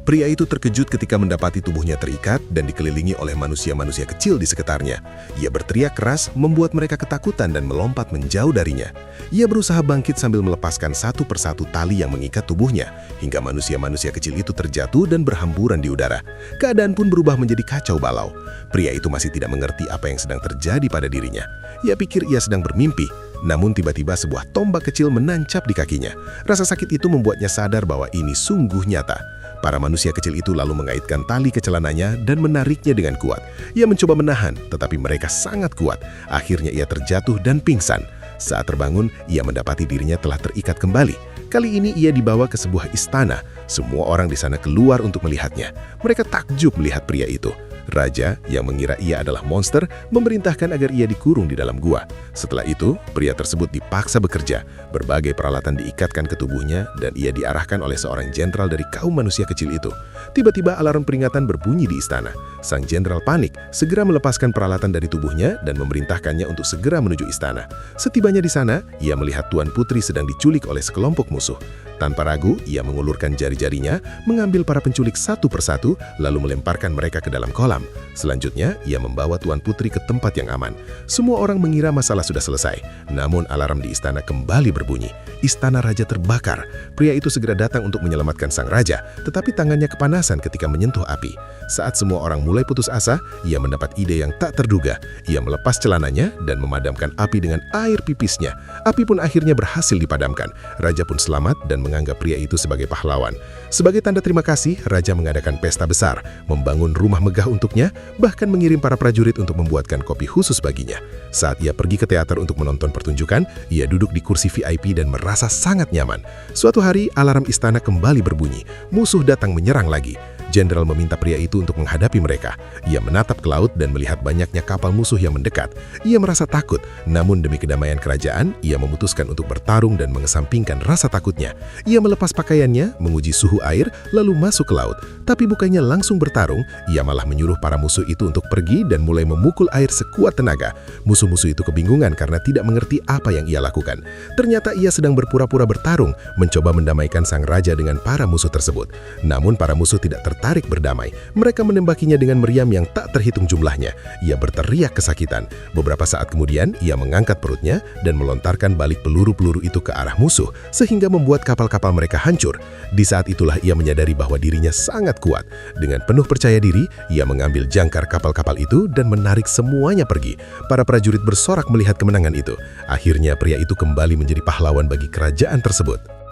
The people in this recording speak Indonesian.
Pria itu terkejut ketika mendapati tubuhnya terikat dan dikelilingi oleh manusia-manusia kecil di sekitarnya. Ia berteriak keras, membuat mereka ketakutan dan melompat menjauh darinya. Ia berusaha bangkit sambil melepaskan satu persatu tali yang mengikat tubuhnya, hingga manusia-manusia kecil itu terjatuh dan berhamburan di udara. Keadaan pun berubah menjadi kacau balau. Pria itu masih tidak mengerti apa yang sedang terjadi pada dirinya. Ia pikir ia sedang bermimpi, namun tiba-tiba sebuah tombak kecil menancap di kakinya. Rasa sakit itu membuatnya sadar bahwa ini sungguh nyata. Para manusia kecil itu lalu mengaitkan tali ke celananya dan menariknya dengan kuat. Ia mencoba menahan, tetapi mereka sangat kuat. Akhirnya ia terjatuh dan pingsan. Saat terbangun, ia mendapati dirinya telah terikat kembali. Kali ini ia dibawa ke sebuah istana. Semua orang di sana keluar untuk melihatnya. Mereka takjub melihat pria itu. Raja, yang mengira ia adalah monster, memerintahkan agar ia dikurung di dalam gua. Setelah itu, pria tersebut dipaksa bekerja. Berbagai peralatan diikatkan ke tubuhnya dan ia diarahkan oleh seorang jenderal dari kaum manusia kecil itu. Tiba-tiba alarm peringatan berbunyi di istana. Sang jenderal panik, segera melepaskan peralatan dari tubuhnya dan memerintahkannya untuk segera menuju istana. Setibanya di sana, ia melihat Tuan Putri sedang diculik oleh sekelompok musuh. Tanpa ragu, ia mengulurkan jari-jarinya, mengambil para penculik satu persatu, lalu melemparkan mereka ke dalam kolam. Selanjutnya, ia membawa Tuan Putri ke tempat yang aman. Semua orang mengira masalah sudah selesai. Namun alarm di istana kembali berbunyi. Istana raja terbakar. Pria itu segera datang untuk menyelamatkan sang raja, tetapi tangannya kepanasan ketika menyentuh api. Saat semua orang mulai putus asa, ia mendapat ide yang tak terduga. Ia melepas celananya dan memadamkan api dengan air pipisnya. Api pun akhirnya berhasil dipadamkan. Raja pun selamat dan menganggap pria itu sebagai pahlawan. Sebagai tanda terima kasih, raja mengadakan pesta besar, membangun rumah megah untuknya, bahkan mengirim para prajurit untuk membuatkan kopi khusus baginya. Saat ia pergi ke teater untuk menonton pertunjukan, ia duduk di kursi VIP dan merasa sangat nyaman. Suatu hari, alarm istana kembali berbunyi. Musuh datang menyerang lagi. Jenderal meminta pria itu untuk menghadapi mereka. Ia menatap ke laut dan melihat banyaknya kapal musuh yang mendekat. Ia merasa takut, namun demi kedamaian kerajaan, ia memutuskan untuk bertarung dan mengesampingkan rasa takutnya. Ia melepas pakaiannya, menguji suhu air, lalu masuk ke laut. Tapi bukannya langsung bertarung, ia malah menyuruh para musuh itu untuk pergi dan mulai memukul air sekuat tenaga. Musuh-musuh itu kebingungan karena tidak mengerti apa yang ia lakukan. Ternyata ia sedang berpura-pura bertarung, mencoba mendamaikan sang raja dengan para musuh tersebut. Namun para musuh tidak tertarik berdamai. Mereka menembakinya dengan meriam yang tak terhitung jumlahnya. Ia berteriak kesakitan. Beberapa saat kemudian, ia mengangkat perutnya dan melontarkan balik peluru-peluru itu ke arah musuh, sehingga membuat kapal-kapal mereka hancur. Di saat itulah ia menyadari bahwa dirinya sangat kuat. Dengan penuh percaya diri, ia mengambil jangkar kapal-kapal itu dan menarik semuanya pergi. Para prajurit bersorak melihat kemenangan itu. Akhirnya pria itu kembali menjadi pahlawan bagi kerajaan tersebut.